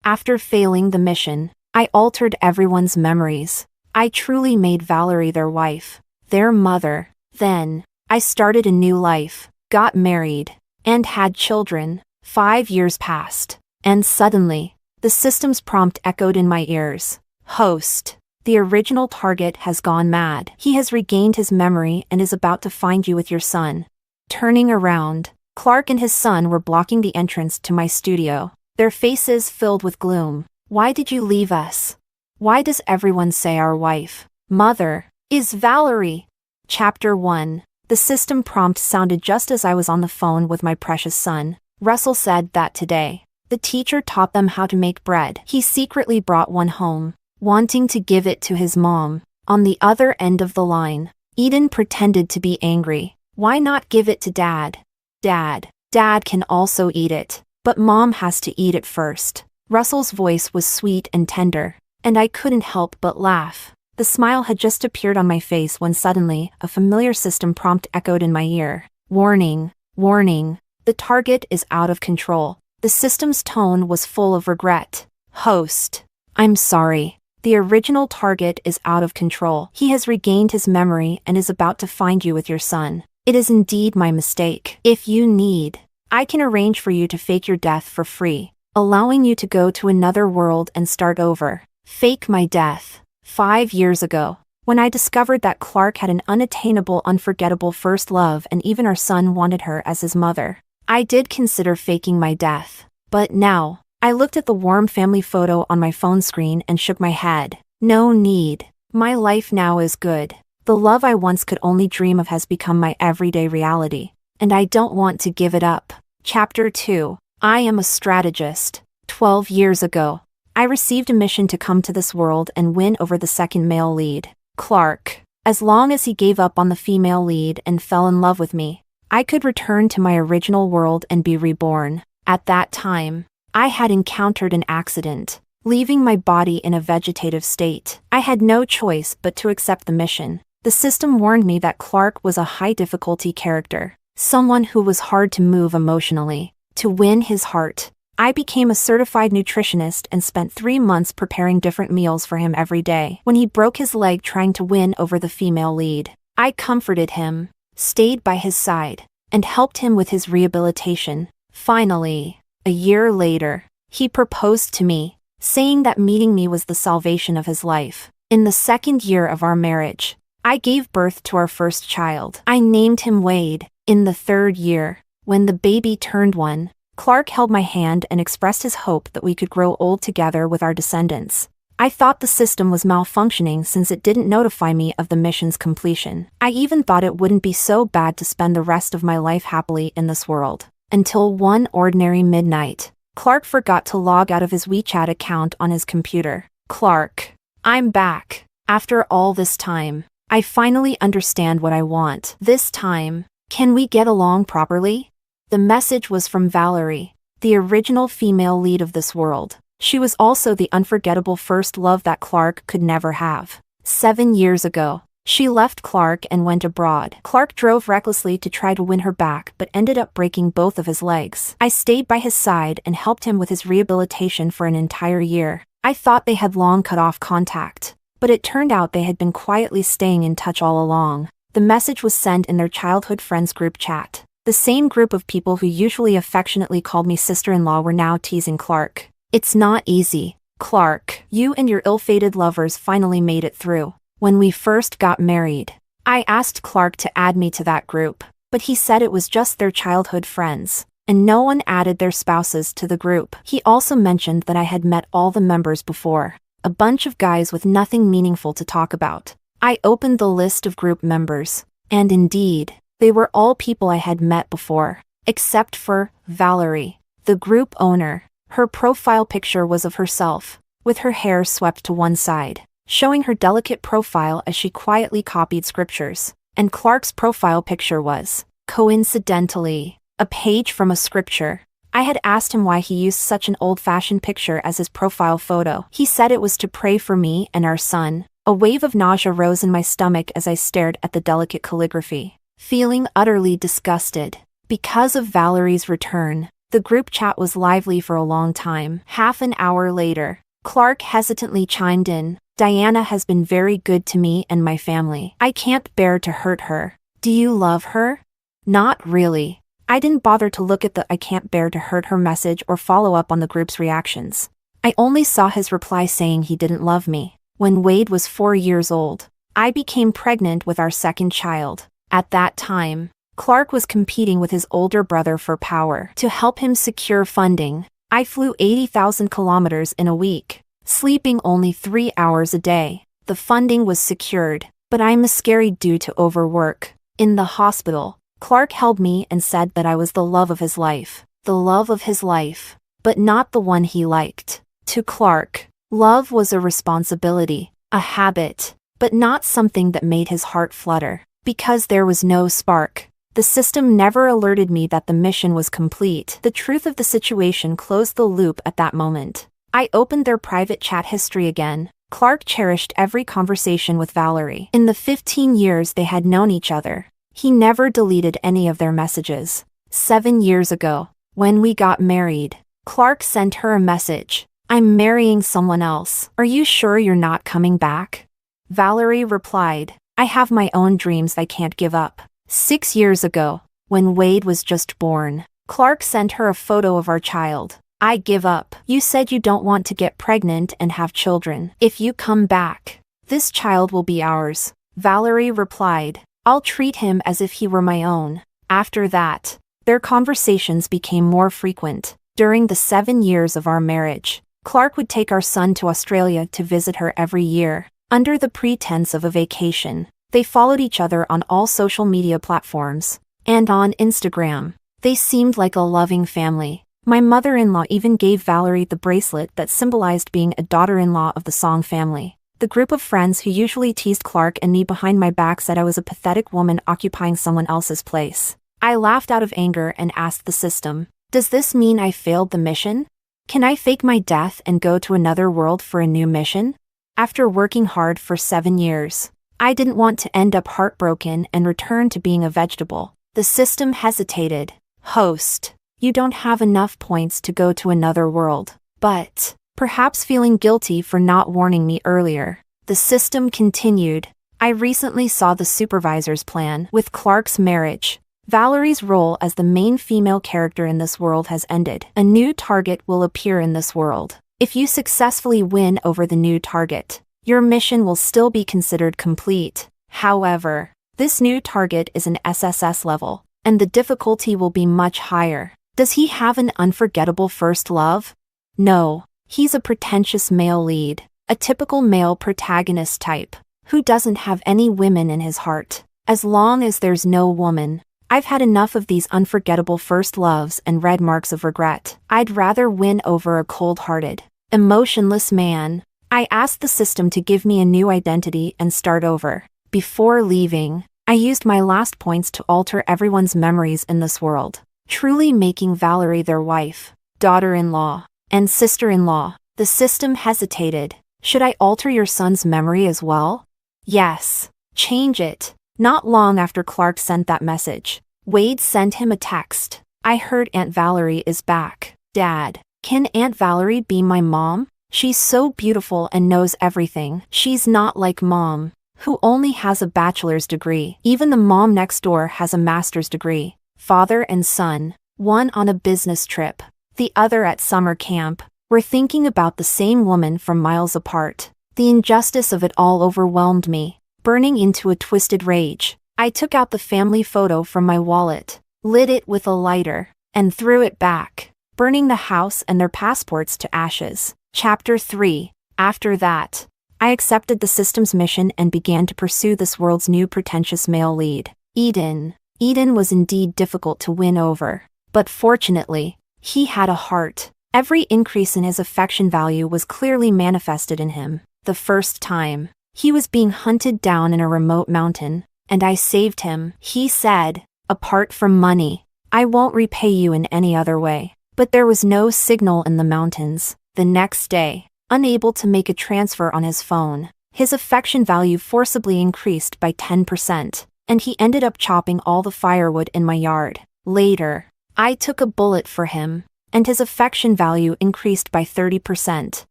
After failing the mission, I altered everyone's memories. I truly made Valerie their wife, their mother. Then, I started a new life, got married, and had children. 5 years passed, and suddenly, the system's prompt echoed in my ears. Host. The original target has gone mad. He has regained his memory and is about to find you with your son. Turning around, Clark and his son were blocking the entrance to my studio, their faces filled with gloom. Why did you leave us? Why does everyone say our wife, mother, is Valerie? Chapter 1. The system prompt sounded just as I was on the phone with my precious son. Russell said that today, the teacher taught them how to make bread. He secretly brought one home, wanting to give it to his mom. On the other end of the line, Eden pretended to be angry. Why not give it to Dad? Dad can also eat it, but Mom has to eat it first. Russell's voice was sweet and tender, and I couldn't help but laugh. The smile had just appeared on my face when suddenly, a familiar system prompt echoed in my ear. Warning, warning, the target is out of control. The system's tone was full of regret. Host. I'm sorry. The original target is out of control. He has regained his memory and is about to find you with your son. It is indeed my mistake. If you need, I can arrange for you to fake your death for free, allowing you to go to another world and start over. Fake my death. 5 years ago, when I discovered that Clark had an unattainable, unforgettable first love and even our son wanted her as his mother, I did consider faking my death. But now, I looked at the warm family photo on my phone screen and shook my head. No need. My life now is good. The love I once could only dream of has become my everyday reality, and I don't want to give it up. Chapter 2. I am a strategist. 12 years ago, I received a mission to come to this world and win over the second male lead, Clark. As long as he gave up on the female lead and fell in love with me, I could return to my original world and be reborn. At that time, I had encountered an accident, leaving my body in a vegetative state. I had no choice but to accept the mission. The system warned me that Clark was a high-difficulty character, someone who was hard to move emotionally. To win his heart, I became a certified nutritionist and spent 3 months preparing different meals for him every day. When he broke his leg trying to win over the female lead, I comforted him, stayed by his side, and helped him with his rehabilitation. Finally, a year later, he proposed to me, saying that meeting me was the salvation of his life. In the 2nd year of our marriage, I gave birth to our first child. I named him Wade. In the 3rd year, when the baby turned 1, Clark held my hand and expressed his hope that we could grow old together with our descendants. I thought the system was malfunctioning since it didn't notify me of the mission's completion. I even thought it wouldn't be so bad to spend the rest of my life happily in this world. Until one ordinary midnight, Clark forgot to log out of his WeChat account on his computer. Clark, I'm back. After all this time, I finally understand what I want. This time, can we get along properly? The message was from Valerie, the original female lead of this world. She was also the unforgettable first love that Clark could never have. 7 years ago, she left Clark and went abroad. Clark drove recklessly to try to win her back but ended up breaking both of his legs. I stayed by his side and helped him with his rehabilitation for an entire year. I thought they had long cut off contact, but it turned out they had been quietly staying in touch all along. The message was sent in their childhood friends group chat. The same group of people who usually affectionately called me sister-in-law were now teasing Clark. It's not easy, Clark. You and your ill-fated lovers finally made it through. When we first got married, I asked Clark to add me to that group, but he said it was just their childhood friends, and no one added their spouses to the group. He also mentioned that I had met all the members before. A bunch of guys with nothing meaningful to talk about. I opened the list of group members, and indeed, they were all people I had met before, except for Valerie, the group owner. Her profile picture was of herself, with her hair swept to one side, showing her delicate profile as she quietly copied scriptures. And Clark's profile picture was, coincidentally, a page from a scripture. I had asked him why he used such an old-fashioned picture as his profile photo. He said it was to pray for me and our son. A wave of nausea rose in my stomach as I stared at the delicate calligraphy. Feeling utterly disgusted, because of Valerie's return, The group chat was lively for a long time. Half an hour later, Clark hesitantly chimed in, "Diana has been very good to me and my family. I can't bear to hurt her. Do you love her?" "Not really." I didn't bother to look at the "I can't bear to hurt her" message or follow up on the group's reactions. I only saw his reply saying he didn't love me. When Wade was 4 years old, I became pregnant with our second child. At that time, Clark was competing with his older brother for power. To help him secure funding, I flew 80,000 kilometers in a week, sleeping only 3 hours a day. The funding was secured, but I miscarried due to overwork. In the hospital, Clark held me and said that I was the love of his life. The love of his life, but not the one he liked. To Clark, love was a responsibility, a habit, but not something that made his heart flutter. Because there was no spark, the system never alerted me that the mission was complete. The truth of the situation closed the loop at that moment. I opened their private chat history again. Clark cherished every conversation with Valerie. In the 15 years they had known each other, he never deleted any of their messages. 7 years ago, when we got married, Clark sent her a message. "I'm marrying someone else. Are you sure you're not coming back?" Valerie replied, "I have my own dreams I can't give up." 6 years ago, when Wade was just born, Clark sent her a photo of our child. "I give up. You said you don't want to get pregnant and have children. If you come back, this child will be ours." Valerie replied, "I'll treat him as if he were my own." After that, their conversations became more frequent. During the 7 years of our marriage, Clark would take our son to Australia to visit her every year. Under the pretense of a vacation, they followed each other on all social media platforms. And on Instagram, they seemed like a loving family. My mother-in-law even gave Valerie the bracelet that symbolized being a daughter-in-law of the Song family. The group of friends who usually teased Clark and me behind my back said I was a pathetic woman occupying someone else's place. I laughed out of anger and asked the system, "Does this mean I failed the mission? Can I fake my death and go to another world for a new mission?" After working hard for 7 years, I didn't want to end up heartbroken and return to being a vegetable. The system hesitated. "Host, you don't have enough points to go to another world." But, perhaps feeling guilty for not warning me earlier, the system continued. "I recently saw the supervisor's plan with Clark's marriage. Valerie's role as the main female character in this world has ended. A new target will appear in this world. If you successfully win over the new target, your mission will still be considered complete. However, this new target is an SSS level, and the difficulty will be much higher. Does he have an unforgettable first love? No, he's a pretentious male lead, a typical male protagonist type, who doesn't have any women in his heart. As long as there's no woman, I've had enough of these unforgettable first loves and red marks of regret. I'd rather win over a cold-hearted, emotionless man. I asked the system to give me a new identity and start over. Before leaving, I used my last points to alter everyone's memories in this world, truly making Valerie their wife, daughter-in-law, and sister-in-law. The system hesitated. "Should I alter your son's memory as well?" "Yes. Change it." Not long after Clark sent that message, Wade sent him a text. "I heard Aunt Valerie is back. Dad, can Aunt Valerie be my mom? She's so beautiful and knows everything. She's not like Mom, who only has a bachelor's degree. Even the mom next door has a master's degree." Father and son, one on a business trip, the other at summer camp, were thinking about the same woman from miles apart. The injustice of it all overwhelmed me. Burning into a twisted rage, I took out the family photo from my wallet, lit it with a lighter, and threw it back, burning the house and their passports to ashes. Chapter 3. After that, I accepted the system's mission and began to pursue this world's new pretentious male lead, Eden. Eden was indeed difficult to win over, but fortunately, he had a heart. Every increase in his affection value was clearly manifested in him. The first time, he was being hunted down in a remote mountain, and I saved him. He said, "Apart from money, I won't repay you in any other way." But there was no signal in the mountains. The next day, unable to make a transfer on his phone, his affection value forcibly increased by 10%, and he ended up chopping all the firewood in my yard. Later, I took a bullet for him, and his affection value increased by 30%.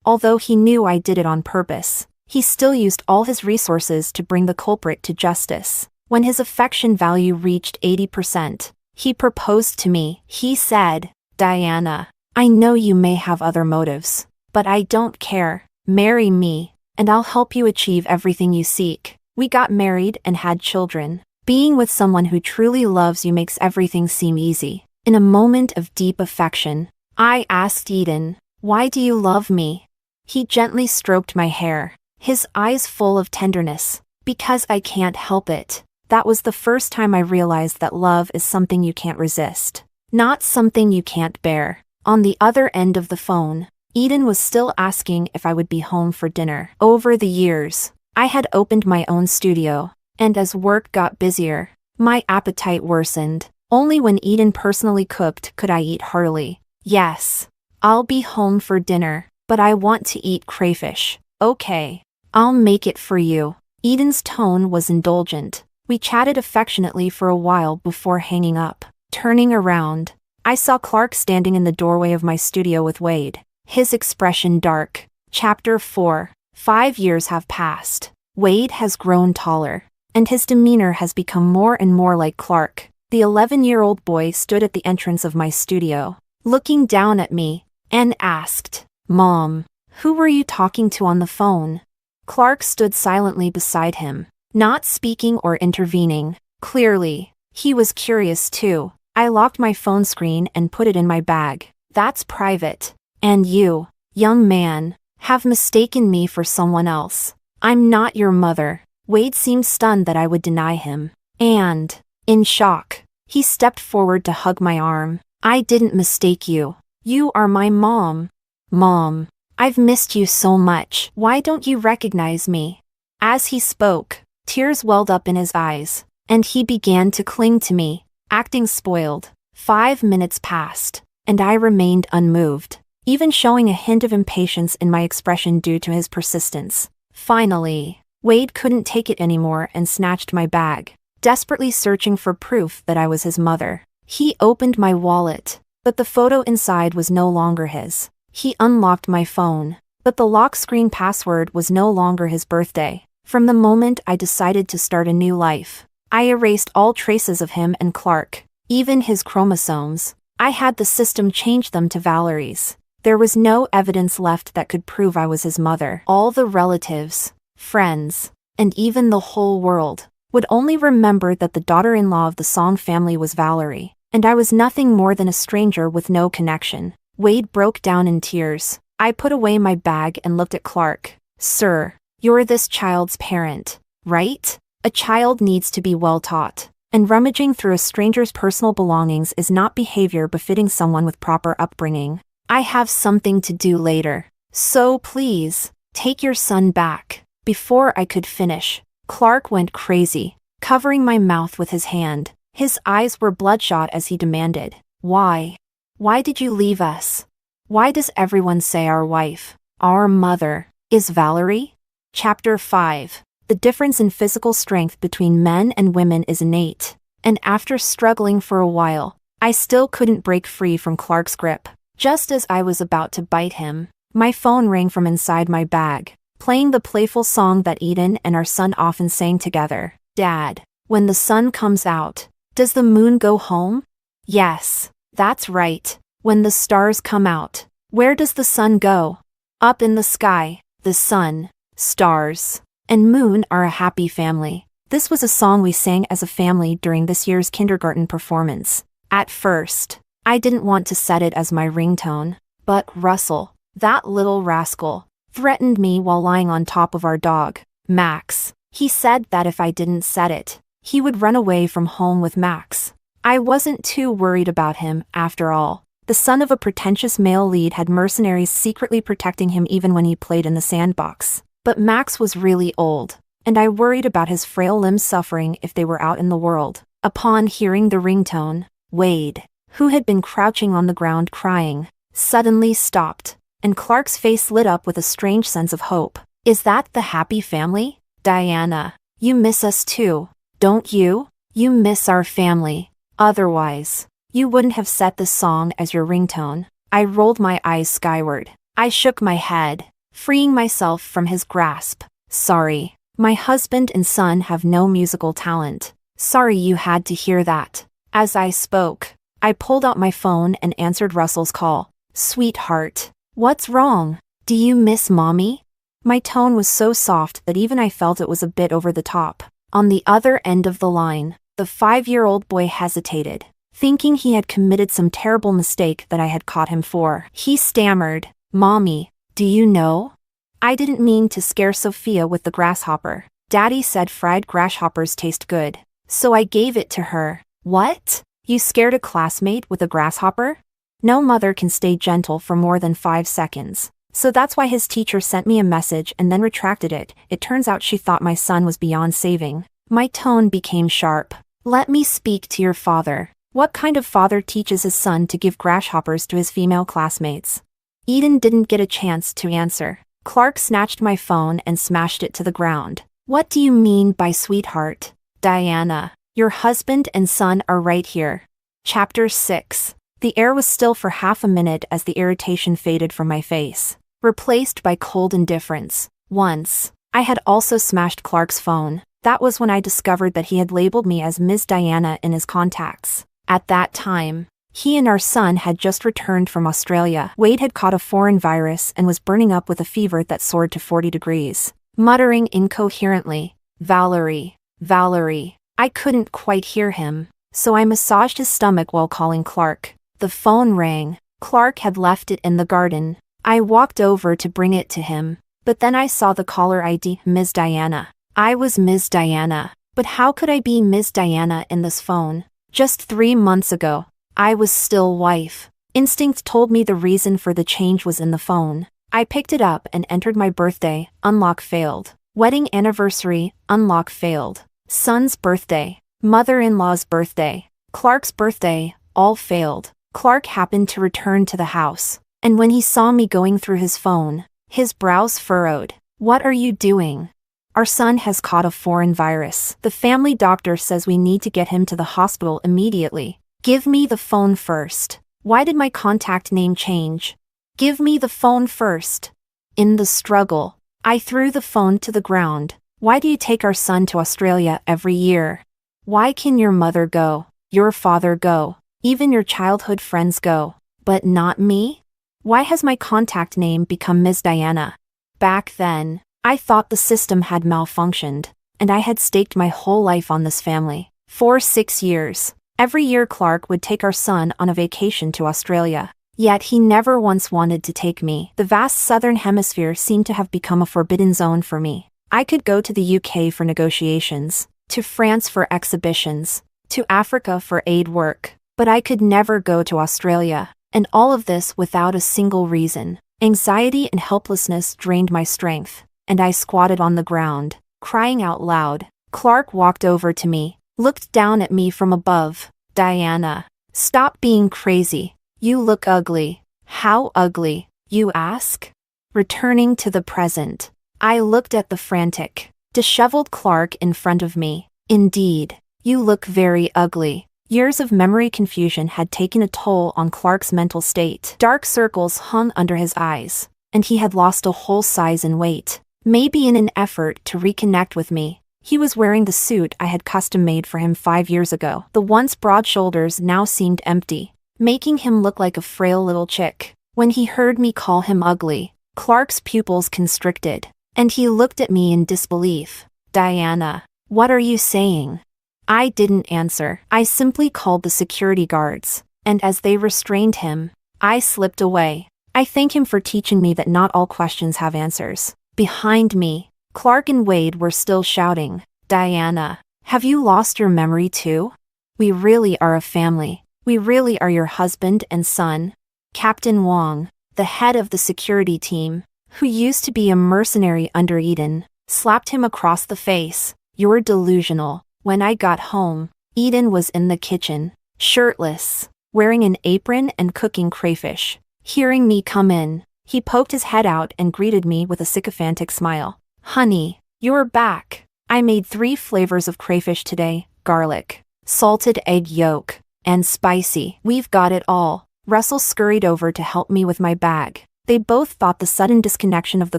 Although he knew I did it on purpose, he still used all his resources to bring the culprit to justice. When his affection value reached 80%, he proposed to me. He said, "Diana, I know you may have other motives, but I don't care. Marry me, and I'll help you achieve everything you seek." We got married and had children. Being with someone who truly loves you makes everything seem easy. In a moment of deep affection, I asked Eden, "Why do you love me?" He gently stroked my hair, his eyes full of tenderness. "Because I can't help it." That was the first time I realized that love is something you can't resist, not something you can't bear. On the other end of the phone, Eden was still asking if I would be home for dinner. Over the years, I had opened my own studio, and as work got busier, my appetite worsened. Only when Eden personally cooked could I eat heartily. "Yes, I'll be home for dinner, but I want to eat crayfish." "Okay, I'll make it for you." Eden's tone was indulgent. We chatted affectionately for a while before hanging up. Turning around, I saw Clark standing in the doorway of my studio with Wade, his expression dark. Chapter 4. 5 years have passed. Wade has grown taller, and his demeanor has become more and more like Clark. The 11-year-old boy stood at the entrance of my studio, looking down at me, and asked, "Mom, who were you talking to on the phone?" Clark stood silently beside him, not speaking or intervening. Clearly, he was curious too. I locked my phone screen and put it in my bag. "That's private. And you, young man, have mistaken me for someone else. I'm not your mother." Wade seemed stunned that I would deny him. And, in shock, he stepped forward to hug my arm. "I didn't mistake you. You are my mom." "Mom, I've missed you so much. Why don't you recognize me?" As he spoke, tears welled up in his eyes, and he began to cling to me, acting spoiled. 5 minutes passed, and I remained unmoved, even showing a hint of impatience in my expression due to his persistence. Finally, Wade couldn't take it anymore and snatched my bag, desperately searching for proof that I was his mother. He opened my wallet, but the photo inside was no longer his. He unlocked my phone, but the lock screen password was no longer his birthday. From the moment I decided to start a new life, I erased all traces of him and Clark, even his chromosomes. I had the system change them to Valerie's. There was no evidence left that could prove I was his mother. All the relatives, friends, and even the whole world would only remember that the daughter-in-law of the Song family was Valerie, and I was nothing more than a stranger with no connection. Wade broke down in tears. I put away my bag and looked at Clark. "Sir, you're this child's parent, right? A child needs to be well taught, and rummaging through a stranger's personal belongings is not behavior befitting someone with proper upbringing. I have something to do later, so please, take your son back." Before I could finish, Clark went crazy, covering my mouth with his hand. His eyes were bloodshot as he demanded, "Why? Why did you leave us? Why does everyone say our wife, our mother, is Valerie?" Chapter 5. The difference in physical strength between men and women is innate, and after struggling for a while, I still couldn't break free from Clark's grip. Just as I was about to bite him, my phone rang from inside my bag, playing the playful song that Eden and our son often sang together. "Dad, when the sun comes out, does the moon go home?" "Yes, that's right. When the stars come out, where does the sun go?" "Up in the sky." The sun, stars, and moon are a happy family. This was a song we sang as a family during this year's kindergarten performance. At first, I didn't want to set it as my ringtone, but Russell, that little rascal, threatened me while lying on top of our dog, Max. He said that if I didn't set it, he would run away from home with Max. I wasn't too worried about him, after all. The son of a pretentious male lead had mercenaries secretly protecting him even when he played in the sandbox. But Max was really old, and I worried about his frail limbs suffering if they were out in the world. Upon hearing the ringtone, Wade, who had been crouching on the ground crying, suddenly stopped, and Clark's face lit up with a strange sense of hope. "Is that the happy family? Diana, you miss us too, don't you? You miss our family. Otherwise, You wouldn't have set this song as your ringtone. I rolled my eyes skyward. I shook my head, freeing myself from his grasp. Sorry. My husband and son have no musical talent. Sorry you had to hear that. As I spoke, I pulled out my phone and answered Russell's call. Sweetheart. What's wrong? Do you miss mommy? My tone was so soft that even I felt it was a bit over the top. On the other end of the line, the 5-year-old boy hesitated, thinking he had committed some terrible mistake that I had caught him for. He stammered, Mommy, do you know? I didn't mean to scare Sophia with the grasshopper. Daddy said fried grasshoppers taste good, so I gave it to her. What? You scared a classmate with a grasshopper? No mother can stay gentle for more than 5 seconds. So that's why his teacher sent me a message and then retracted it. It turns out she thought my son was beyond saving. My tone became sharp. Let me speak to your father. What kind of father teaches his son to give grasshoppers to his female classmates? Eden didn't get a chance to answer. Clark snatched my phone and smashed it to the ground. What do you mean by sweetheart? Diana, your husband and son are right here. Chapter 6. The air was still for half a minute as the irritation faded from my face, replaced by cold indifference. Once, I had also smashed Clark's phone. That was when I discovered that he had labeled me as Ms. Diana in his contacts. At that time, he and our son had just returned from Australia. Wade had caught a foreign virus and was burning up with a fever that soared to 40 degrees. Muttering incoherently, Valerie, Valerie. I couldn't quite hear him, so I massaged his stomach while calling Clark. The phone rang. Clark had left it in the garden. I walked over to bring it to him, but then I saw the caller ID, Ms. Diana. I was Ms. Diana, but how could I be Ms. Diana in this phone? Just 3 months ago, I was still wife. Instinct told me the reason for the change was in the phone. I picked it up and entered my birthday, unlock failed. Wedding anniversary, unlock failed. Son's birthday, mother-in-law's birthday, Clark's birthday, all failed. Clark happened to return to the house, and when he saw me going through his phone, his brows furrowed. What are you doing? Our son has caught a foreign virus. The family doctor says we need to get him to the hospital immediately. Give me the phone first. Why did my contact name change? Give me the phone first. In the struggle, I threw the phone to the ground. Why do you take our son to Australia every year? Why can your mother go, your father go, even your childhood friends go, but not me? Why has my contact name become Ms. Diana? Back then, I thought the system had malfunctioned, and I had staked my whole life on this family. For 6 years, every year Clark would take our son on a vacation to Australia. Yet he never once wanted to take me. The vast southern hemisphere seemed to have become a forbidden zone for me. I could go to the UK for negotiations, to France for exhibitions, to Africa for aid work, but I could never go to Australia, and all of this without a single reason. Anxiety and helplessness drained my strength, and I squatted on the ground, crying out loud. Clark walked over to me, looked down at me from above. Diana, stop being crazy. You look ugly. How ugly, you ask? Returning to the present, I looked at the frantic, disheveled Clark in front of me. Indeed, you look very ugly. Years of memory confusion had taken a toll on Clark's mental state. Dark circles hung under his eyes, and he had lost a whole size in weight. Maybe in an effort to reconnect with me, he was wearing the suit I had custom-made for him 5 years ago. The once broad shoulders now seemed empty, making him look like a frail little chick. When he heard me call him ugly, Clark's pupils constricted, and he looked at me in disbelief. Diana, what are you saying? I didn't answer. I simply called the security guards, and as they restrained him, I slipped away. I thank him for teaching me that not all questions have answers. Behind me, Clark and Wade were still shouting. Diana, have you lost your memory too? We really are a family. We really are your husband and son. Captain Wong, the head of the security team, who used to be a mercenary under Eden, slapped him across the face. You're delusional. When I got home, Eden was in the kitchen, shirtless, wearing an apron and cooking crayfish. Hearing me come in, he poked his head out and greeted me with a sycophantic smile. Honey, you're back. I made 3 flavors of crayfish today: garlic, salted egg yolk, And spicy. We've got it all. Russell scurried over to help me with my bag. They both thought the sudden disconnection of the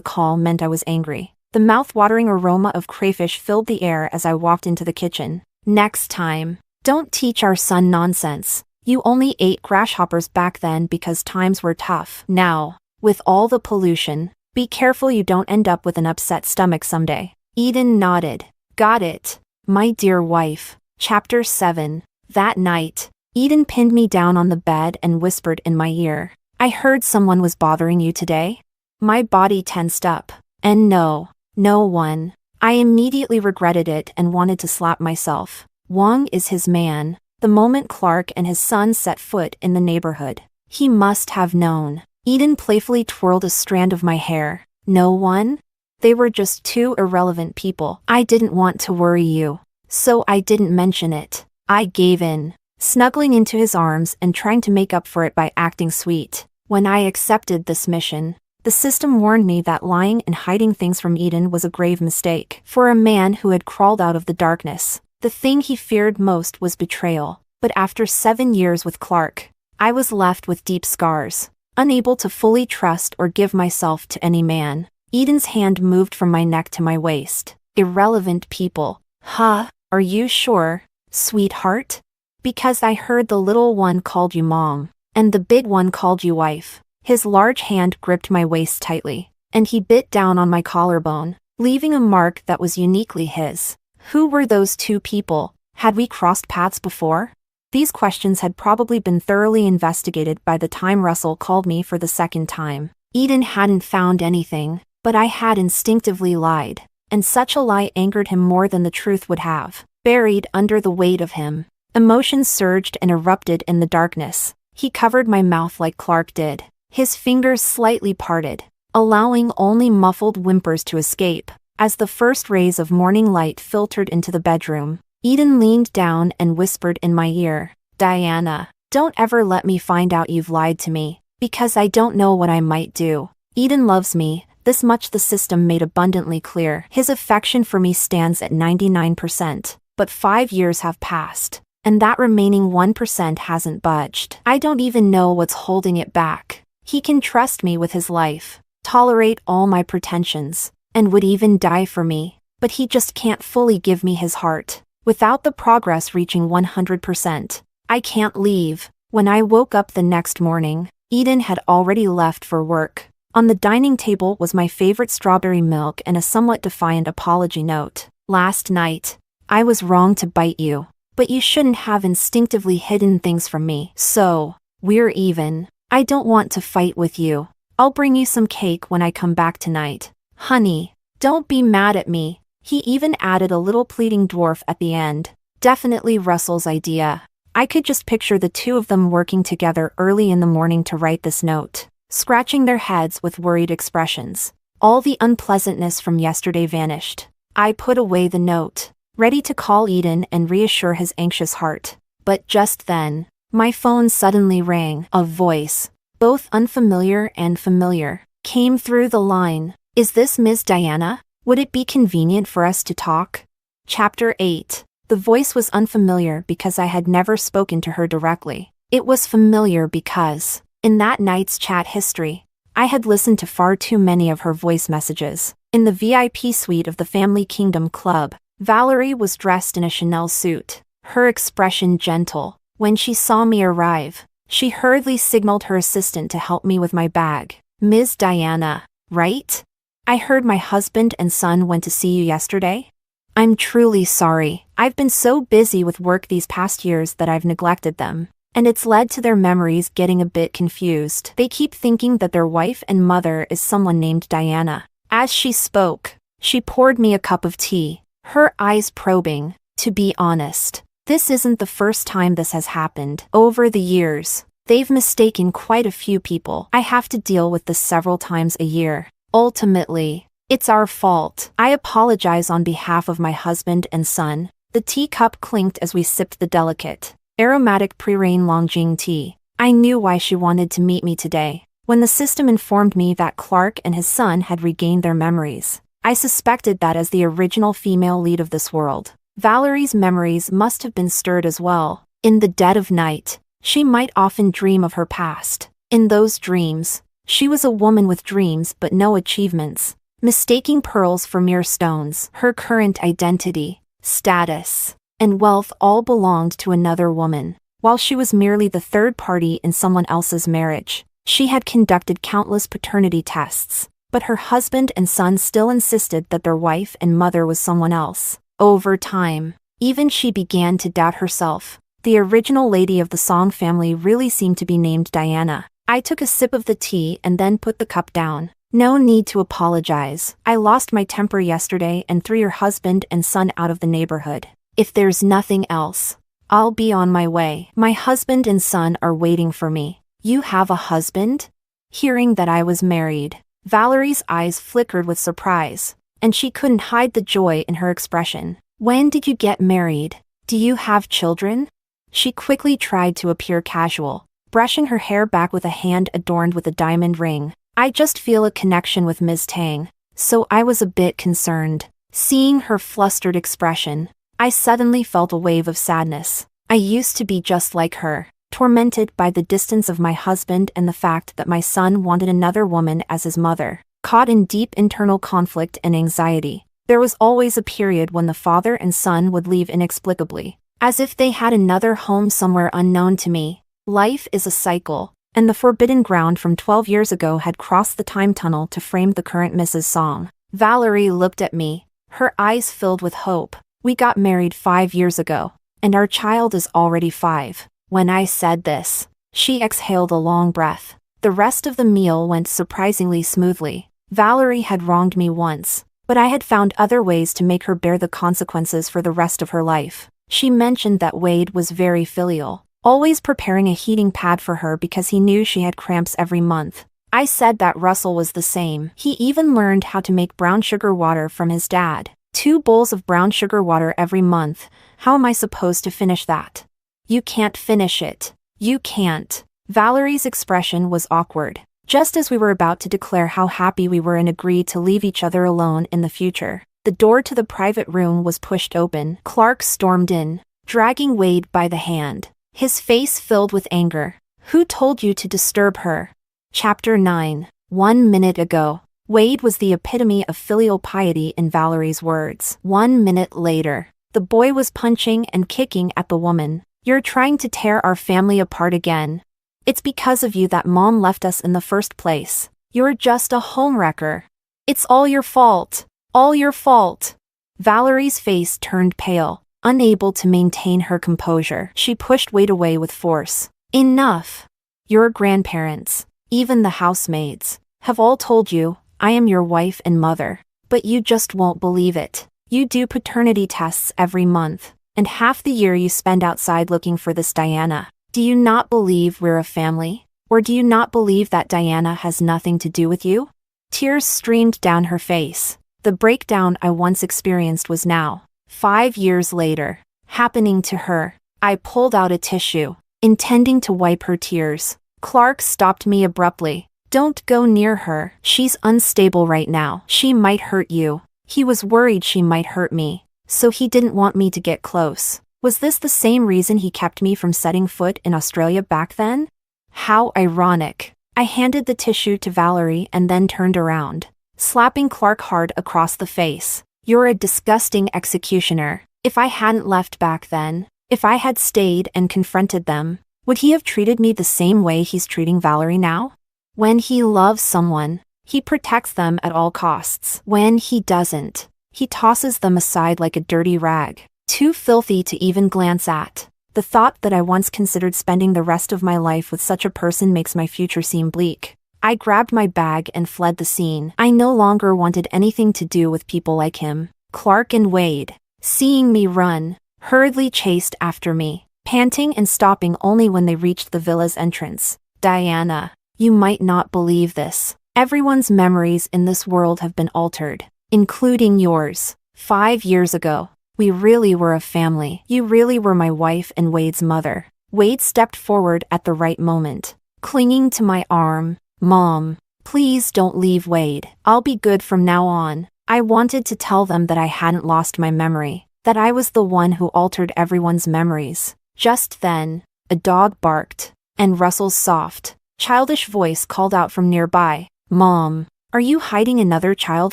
call meant I was angry. The mouth-watering aroma of crayfish filled the air as I walked into the kitchen. Next time, don't teach our son nonsense. You only ate grasshoppers back then because times were tough. Now, with all the pollution, be careful you don't end up with an upset stomach someday. Eden nodded. Got it, my dear wife. Chapter 7. That night, Eden pinned me down on the bed and whispered in my ear. I heard someone was bothering you today. My body tensed up. And no one. I immediately regretted it and wanted to slap myself. Wong is his man. The moment Clark and his son set foot in the neighborhood, he must have known. Eden playfully twirled a strand of my hair. No one? They were just two irrelevant people. I didn't want to worry you, so I didn't mention it. I gave in, snuggling into his arms and trying to make up for it by acting sweet. When I accepted this mission, the system warned me that lying and hiding things from Eden was a grave mistake. For a man who had crawled out of the darkness, the thing he feared most was betrayal. But after 7 years with Clark, I was left with deep scars, unable to fully trust or give myself to any man. Eden's hand moved from my neck to my waist. Irrelevant people. Huh? Are you sure, sweetheart? Because I heard the little one called you mom, and the big one called you wife. His large hand gripped my waist tightly, and he bit down on my collarbone, leaving a mark that was uniquely his. Who were those two people? Had we crossed paths before? These questions had probably been thoroughly investigated by the time Russell called me for the second time. Eden hadn't found anything, but I had instinctively lied, and such a lie angered him more than the truth would have. Buried under the weight of him, emotions surged and erupted in the darkness. He covered my mouth like Clark did. His fingers slightly parted, allowing only muffled whimpers to escape. As the first rays of morning light filtered into the bedroom, Eden leaned down and whispered in my ear, Diana, don't ever let me find out you've lied to me, because I don't know what I might do. Eden loves me, this much the system made abundantly clear. His affection for me stands at 99%, but 5 years have passed, and that remaining 1% hasn't budged. I don't even know what's holding it back. He can trust me with his life, tolerate all my pretensions, and would even die for me, but he just can't fully give me his heart. Without the progress reaching 100%, I can't leave. When I woke up the next morning, Eden had already left for work. On the dining table was my favorite strawberry milk and a somewhat defiant apology note. Last night, I was wrong to bite you, but you shouldn't have instinctively hidden things from me. So, we're even. I don't want to fight with you. I'll bring you some cake when I come back tonight. Honey, don't be mad at me. He even added a little pleading dwarf at the end. Definitely Russell's idea. I could just picture the two of them working together early in the morning to write this note, scratching their heads with worried expressions. All the unpleasantness from yesterday vanished. I put away the note, ready to call Eden and reassure his anxious heart. But just then, my phone suddenly rang. A voice, both unfamiliar and familiar, came through the line. Is this Ms. Diana? Would it be convenient for us to talk? Chapter 8. The voice was unfamiliar because I had never spoken to her directly. It was familiar because, in that night's chat history, I had listened to far too many of her voice messages. In the VIP suite of the Family Kingdom Club, Valerie was dressed in a Chanel suit, her expression gentle. When she saw me arrive, she hurriedly signaled her assistant to help me with my bag. Ms. Diana, right? I heard my husband and son went to see you yesterday. I'm truly sorry. I've been so busy with work these past years that I've neglected them, and it's led to their memories getting a bit confused. They keep thinking that their wife and mother is someone named Diana. As she spoke, she poured me a cup of tea, her eyes probing. To be honest, this isn't the first time this has happened. Over the years, they've mistaken quite a few people. I have to deal with this several times a year. Ultimately, it's our fault. I apologize on behalf of my husband and son. The teacup clinked as we sipped the delicate, aromatic pre-rain Longjing tea. I knew why she wanted to meet me today. When the system informed me that Clark and his son had regained their memories, I suspected that as the original female lead of this world, Valerie's memories must have been stirred as well. In the dead of night, she might often dream of her past. In those dreams, she was a woman with dreams but no achievements, mistaking pearls for mere stones. Her current identity, status, and wealth all belonged to another woman. While she was merely the third party in someone else's marriage, she had conducted countless paternity tests, but her husband and son still insisted that their wife and mother was someone else. Over time, even she began to doubt herself. The original lady of the Song family really seemed to be named Diana. I took a sip of the tea and then put the cup down. No need to apologize. I lost my temper yesterday and threw your husband and son out of the neighborhood. If there's nothing else, I'll be on my way. My husband and son are waiting for me. You have a husband? Hearing that I was married, Valerie's eyes flickered with surprise, and she couldn't hide the joy in her expression. When did you get married? Do you have children? She quickly tried to appear casual, brushing her hair back with a hand adorned with a diamond ring. I just feel a connection with Ms. Tang, so I was a bit concerned. Seeing her flustered expression, I suddenly felt a wave of sadness. I used to be just like her, tormented by the distance of my husband and the fact that my son wanted another woman as his mother. Caught in deep internal conflict and anxiety, there was always a period when the father and son would leave inexplicably, as if they had another home somewhere unknown to me. Life is a cycle, and the forbidden ground from 12 years ago had crossed the time tunnel to frame the current Mrs. Song. Valerie looked at me, her eyes filled with hope. We got married 5 years ago, and our child is already 5. When I said this, she exhaled a long breath. The rest of the meal went surprisingly smoothly. Valerie had wronged me once, but I had found other ways to make her bear the consequences for the rest of her life. She mentioned that Wade was very filial, always preparing a heating pad for her because he knew she had cramps every month. I said that Russell was the same. He even learned how to make brown sugar water from his dad. 2 bowls of brown sugar water every month. How am I supposed to finish that? You can't finish it. You can't. Valerie's expression was awkward. Just as we were about to declare how happy we were and agree to leave each other alone in the future, the door to the private room was pushed open. Clark stormed in, dragging Wade by the hand, his face filled with anger. Who told you to disturb her? Chapter 9. 1 minute ago. Wade was the epitome of filial piety in Valerie's words. 1 minute later, the boy was punching and kicking at the woman. You're trying to tear our family apart again. It's because of you that Mom left us in the first place. You're just a homewrecker. It's all your fault. All your fault. Valerie's face turned pale, unable to maintain her composure. She pushed Wade away with force. Enough. Your grandparents, even the housemaids, have all told you I am your wife and mother, but you just won't believe it. You do paternity tests every month, and half the year you spend outside looking for this Diana. Do you not believe we're a family? Or do you not believe that Diana has nothing to do with you? Tears streamed down her face. The breakdown I once experienced was now, 5 years later, happening to her. I pulled out a tissue, intending to wipe her tears. Clark stopped me abruptly. Don't go near her. She's unstable right now. She might hurt you. He was worried she might hurt me, so he didn't want me to get close. Was this the same reason he kept me from setting foot in Australia back then? How ironic. I handed the tissue to Valerie and then turned around, slapping Clark hard across the face. You're a disgusting executioner. If I hadn't left back then, if I had stayed and confronted them, would he have treated me the same way he's treating Valerie now? When he loves someone, he protects them at all costs. When he doesn't, he tosses them aside like a dirty rag, too filthy to even glance at. The thought that I once considered spending the rest of my life with such a person makes my future seem bleak. I grabbed my bag and fled the scene. I no longer wanted anything to do with people like him. Clark and Wade, seeing me run, hurriedly chased after me, panting and stopping only when they reached the villa's entrance. Diana, you might not believe this. Everyone's memories in this world have been altered, including yours. 5 years ago, we really were a family. You really were my wife and Wade's mother. Wade stepped forward at the right moment, clinging to my arm. Mom, please don't leave Wade. I'll be good from now on. I wanted to tell them that I hadn't lost my memory, that I was the one who altered everyone's memories. Just then, a dog barked, and Russell's soft, childish voice called out from nearby, "Mom, are you hiding another child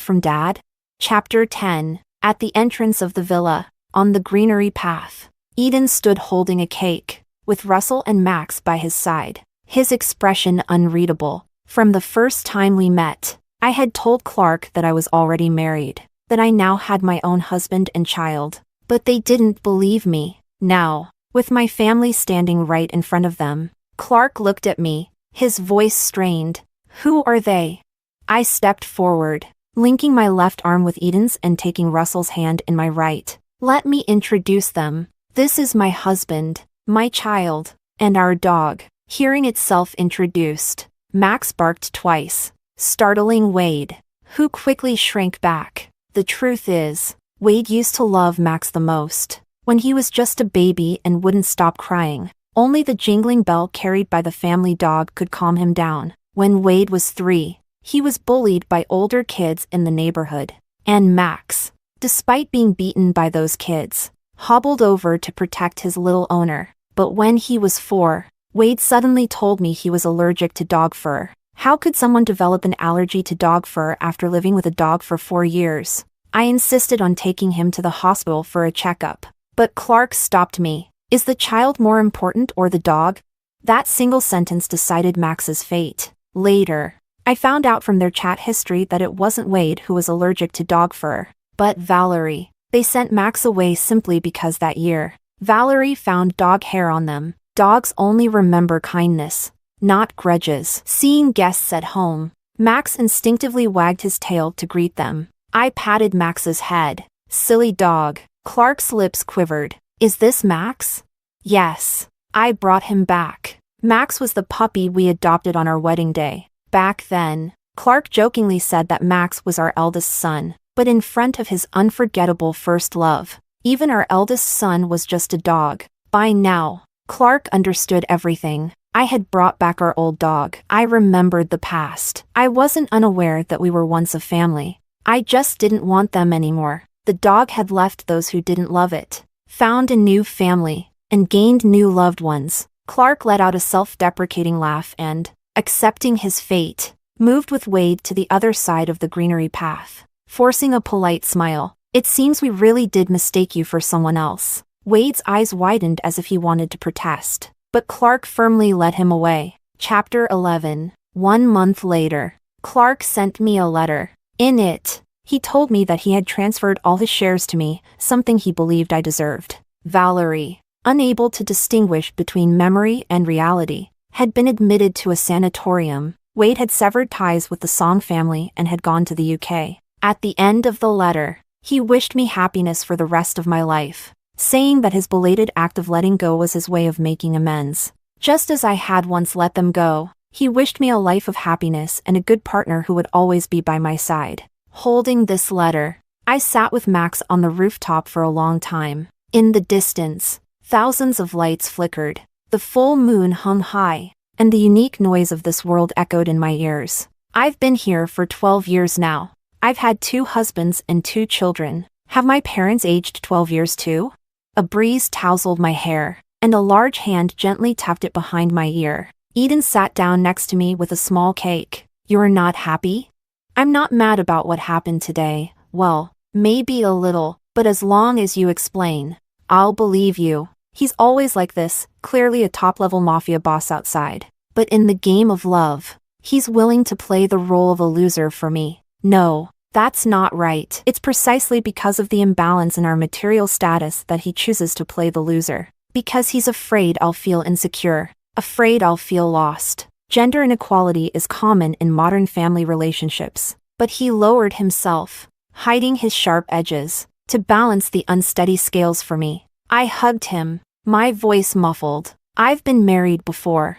from Dad?" Chapter 10. At the entrance of the villa, on the greenery path, Eden stood holding a cake, with Russell and Max by his side, his expression unreadable. From the first time we met, I had told Clark that I was already married, that I now had my own husband and child, but they didn't believe me. Now, with my family standing right in front of them, Clark looked at me, his voice strained. "Who are they?" I stepped forward, linking my left arm with Eden's and taking Russell's hand in my right. "Let me introduce them. This is my husband, my child, and our dog." Hearing itself introduced, Max barked twice, startling Wade, who quickly shrank back. The truth is, Wade used to love Max the most. When he was just a baby and wouldn't stop crying, only the jingling bell carried by the family dog could calm him down. When Wade was 3, he was bullied by older kids in the neighborhood, and Max, despite being beaten by those kids, hobbled over to protect his little owner. But when he was 4, Wade suddenly told me he was allergic to dog fur. How could someone develop an allergy to dog fur after living with a dog for 4 years? I insisted on taking him to the hospital for a checkup, but Clark stopped me. "Is the child more important or the dog?" That single sentence decided Max's fate. Later, I found out from their chat history that it wasn't Wade who was allergic to dog fur, but Valerie. They sent Max away simply because that year, Valerie found dog hair on them. Dogs only remember kindness, not grudges. Seeing guests at home, Max instinctively wagged his tail to greet them. I patted Max's head. "Silly dog." Clark's lips quivered. "Is this Max?" "Yes. I brought him back." Max was the puppy we adopted on our wedding day. Back then, Clark jokingly said that Max was our eldest son, but in front of his unforgettable first love, even our eldest son was just a dog. By now, Clark understood everything. I had brought back our old dog. I remembered the past. I wasn't unaware that we were once a family. I just didn't want them anymore. The dog had left those who didn't love it, found a new family, and gained new loved ones. Clark let out a self-deprecating laugh and, accepting his fate, moved with Wade to the other side of the greenery path, forcing a polite smile. "It seems we really did mistake you for someone else." Wade's eyes widened as if he wanted to protest, but Clark firmly led him away. Chapter 11. 1 month later, Clark sent me a letter. In it, he told me that he had transferred all his shares to me, something he believed I deserved. Valerie, unable to distinguish between memory and reality, had been admitted to a sanatorium. Wade had severed ties with the Song family and had gone to the UK. At the end of the letter, he wished me happiness for the rest of my life, saying that his belated act of letting go was his way of making amends. Just as I had once let them go, he wished me a life of happiness and a good partner who would always be by my side. Holding this letter, I sat with Max on the rooftop for a long time. In the distance, thousands of lights flickered, the full moon hung high, and the unique noise of this world echoed in my ears. I've been here for 12 years now. I've had 2 husbands and 2 children. Have my parents aged 12 years too? A breeze tousled my hair, and a large hand gently tapped it behind my ear. Eden sat down next to me with a small cake. "You're not happy?" "I'm not mad about what happened today." "Well, maybe a little, but as long as you explain, I'll believe you." He's always like this, clearly a top-level mafia boss outside. But in the game of love, he's willing to play the role of a loser for me. No, that's not right. It's precisely because of the imbalance in our material status that he chooses to play the loser. Because he's afraid I'll feel insecure, afraid I'll feel lost. Gender inequality is common in modern family relationships, but he lowered himself, hiding his sharp edges, to balance the unsteady scales for me. I hugged him, my voice muffled. "I've been married before."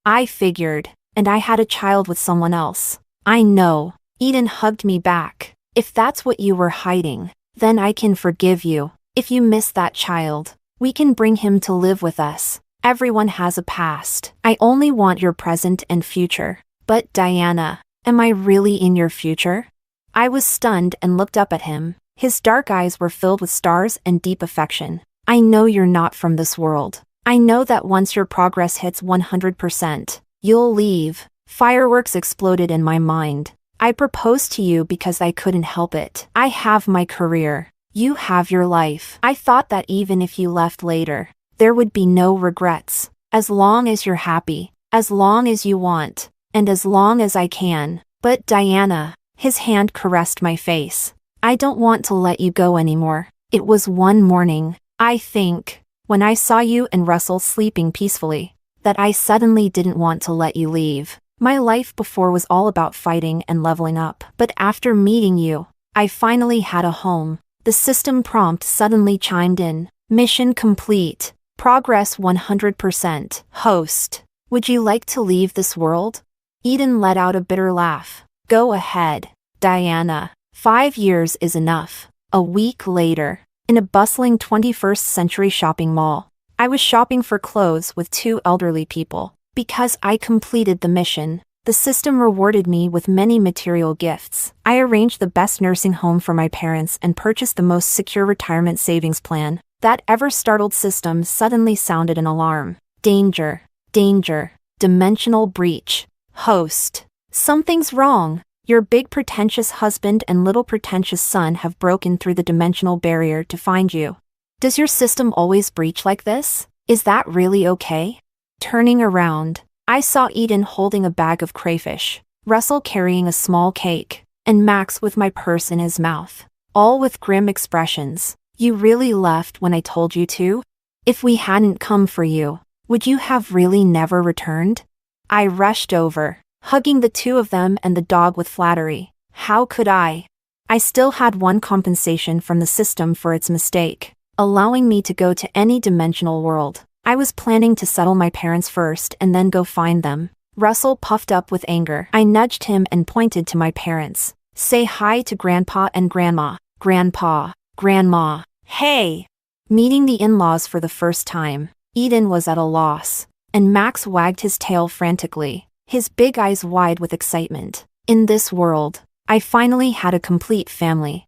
I figured, and I had a child with someone else. "I know." Eden hugged me back. "If that's what you were hiding, then I can forgive you. If you miss that child, we can bring him to live with us. Everyone has a past. I only want your present and future." "But Diana, am I really in your future?" I was stunned and looked up at him. His dark eyes were filled with stars and deep affection. I know you're not from this world. I know that once your progress hits 100%, you'll leave." Fireworks exploded in my mind. "I proposed to you because I couldn't help it. I have my career. You have your life. I thought that even if you left later, there would be no regrets. As long as you're happy, as long as you want, and as long as I can." "But Diana," his hand caressed my face, "I don't want to let you go anymore. It was one morning, I think, when I saw you and Russell sleeping peacefully, that I suddenly didn't want to let you leave. My life before was all about fighting and leveling up. But after meeting you, I finally had a home." The system prompt suddenly chimed in. "Mission complete. Progress 100%. Host, would you like to leave this world?" Eden let out a bitter laugh. "Go ahead, Diana. 5 years is enough." A week later, in a bustling 21st century shopping mall, I was shopping for clothes with 2 elderly people. Because I completed the mission, the system rewarded me with many material gifts. I arranged the best nursing home for my parents and purchased the most secure retirement savings plan. That ever-startled system suddenly sounded an alarm. "Danger, danger, dimensional breach. Host, something's wrong. Your big pretentious husband and little pretentious son have broken through the dimensional barrier to find you." Does your system always breach like this? Is that really okay? Turning around, I saw Eden holding a bag of crayfish, Russell carrying a small cake, and Max with my purse in his mouth, all with grim expressions. "You really left when I told you to? If we hadn't come for you, would you have really never returned?" I rushed over, hugging the 2 of them and the dog with flattery. How could I? I still had one compensation from the system for its mistake, allowing me to go to any dimensional world. I was planning to settle my parents first and then go find them. Russell puffed up with anger. I nudged him and pointed to my parents. "Say hi to Grandpa and Grandma." "Grandpa, Grandma, hey!" Meeting the in-laws for the first time, Eden was at a loss, and Max wagged his tail frantically, his big eyes wide with excitement. In this world, I finally had a complete family.